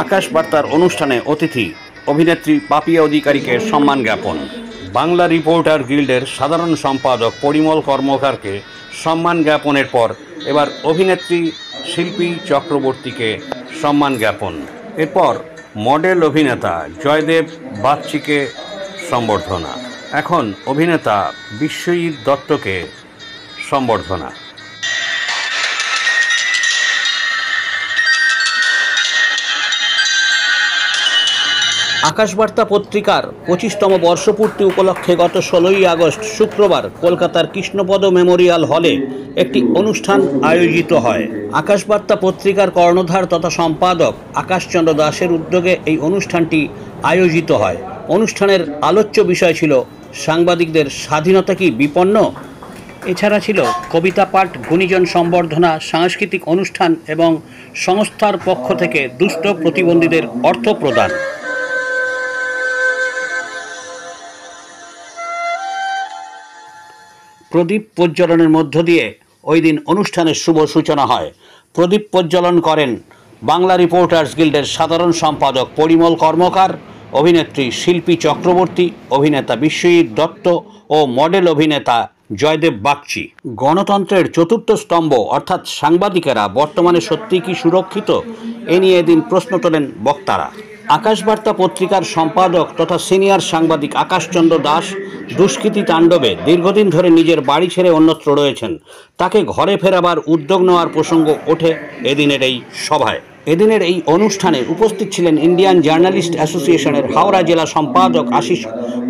আকাশ বার্তার অনুষ্ঠানে অতিথি অভিনেত্রী পাপিয়া অধিকারীকে সম্মান জ্ঞাপন। বাংলা রিপোর্টার গিল্ডের সাধারণ সম্পাদক পরিমল কর্মকারকে সম্মান জ্ঞাপনের পর এবার অভিনেত্রী শিল্পী চক্রবর্তীকে সম্মান জ্ঞাপন। এরপর মডেল অভিনেতা জয়দেব বাগচিকে সম্বর্ধনা। এখন অভিনেতা বিশ্বজিৎ দত্তকে সম্বর্ধনা। আকাশবার্তা পত্রিকার 25তম বর্ষপূর্তি উপলক্ষে গত 16ই আগস্ট শুক্রবার কলকাতার কৃষ্ণপদ মেমোরিয়াল হলে একটি অনুষ্ঠান আয়োজিত হয়। আকাশবার্তা পত্রিকার কর্ণধার তথা সম্পাদক আকাশচন্দ্র দাসের উদ্যোগে এই অনুষ্ঠানটি আয়োজিত হয়। অনুষ্ঠানের আলোচ্য বিষয় ছিল সাংবাদিকদের স্বাধীনতা কি বিপন্ন। এছাড়া ছিল কবিতা পাঠ, গুণীজন সম্বর্ধনা, সাংস্কৃতিক অনুষ্ঠান এবং সংস্থার পক্ষ থেকে দুস্থ প্রতিবন্ধীদের অর্থ প্রদান। প্রদীপ প্রজ্বলনের মধ্য দিয়ে ওই দিন অনুষ্ঠানের শুভ সূচনা হয়। প্রদীপ প্রজ্বলন করেন বাংলা রিপোর্টার্স গিল্ডের সাধারণ সম্পাদক পরিমল কর্মকার, অভিনেত্রী শিল্পী চক্রবর্তী, অভিনেতা বিশ্বজিৎ দত্ত ও মডেল অভিনেতা জয়দেব বাগচি। গণতন্ত্রের চতুর্থ স্তম্ভ অর্থাৎ সাংবাদিকেরা বর্তমানে সত্যি কি সুরক্ষিত, এ নিয়ে এদিন প্রশ্ন তোলেন বক্তারা। আকাশবার্তা পত্রিকার সম্পাদক তথা সিনিয়র সাংবাদিক আকাশচন্দ্র দাস দুষ্কৃতী তাণ্ডবে দীর্ঘদিন ধরে নিজের বাড়ি ছেড়ে অন্যত্র রয়েছেন। তাকে ঘরে ফেরাবার উদ্যোগ নেওয়ার প্রসঙ্গ ওঠে এদিনের এই সভায়। এদিনের এই অনুষ্ঠানে উপস্থিত ছিলেন ইন্ডিয়ান জার্নালিস্ট অ্যাসোসিয়েশনের হাওড়া জেলা সম্পাদক আশিস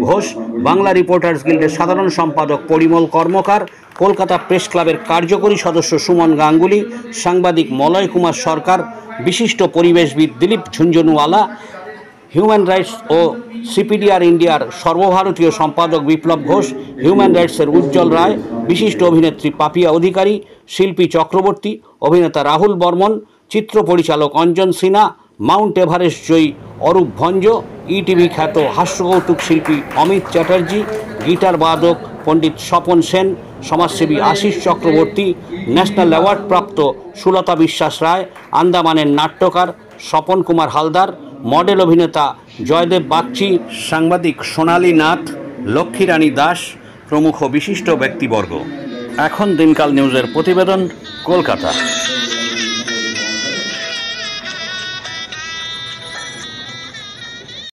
ঘোষ, বাংলা রিপোর্টার্স গিল্ডের সাধারণ সম্পাদক পরিমল কর্মকার, কলকাতা প্রেস ক্লাবের কার্যকরী সদস্য সুমন গাঙ্গুলি, সাংবাদিক মলয় কুমার সরকার, বিশিষ্ট পরিবেশবিদ দিলীপ ঝুনঝুনওয়ালা, হিউম্যান রাইটস ও সিপিডিআর ইন্ডিয়ার সর্বভারতীয় সম্পাদক বিপ্লব ঘোষ, হিউম্যান রাইটসের উজ্জ্বল রায়, বিশিষ্ট অভিনেত্রী পাপিয়া অধিকারী, শিল্পী চক্রবর্তী, অভিনেতা রাহুল বর্মন, চিত্র পরিচালক অঞ্জন সিনহা, মাউন্ট এভারেস্ট জয়ী অরূপ ভঞ্জ, ইটিভি খ্যাত হাস্যকৌতুক শিল্পী অমিত চ্যাটার্জি, গিটার বাদক পণ্ডিত স্বপন সেন, সমাজসেবী আশিস চক্রবর্তী, ন্যাশনাল অ্যাওয়ার্ড প্রাপ্ত সুলতা বিশ্বাস রায়, আন্দামানের নাট্যকার স্বপন কুমার হালদার, মডেল অভিনেতা জয়দেব বাগচি, সাংবাদিক সোনালী নাথ, লক্ষ্মীরানী দাস প্রমুখ বিশিষ্ট ব্যক্তিবর্গ। এখন দিনকাল নিউজের প্রতিবেদন, কলকাতা।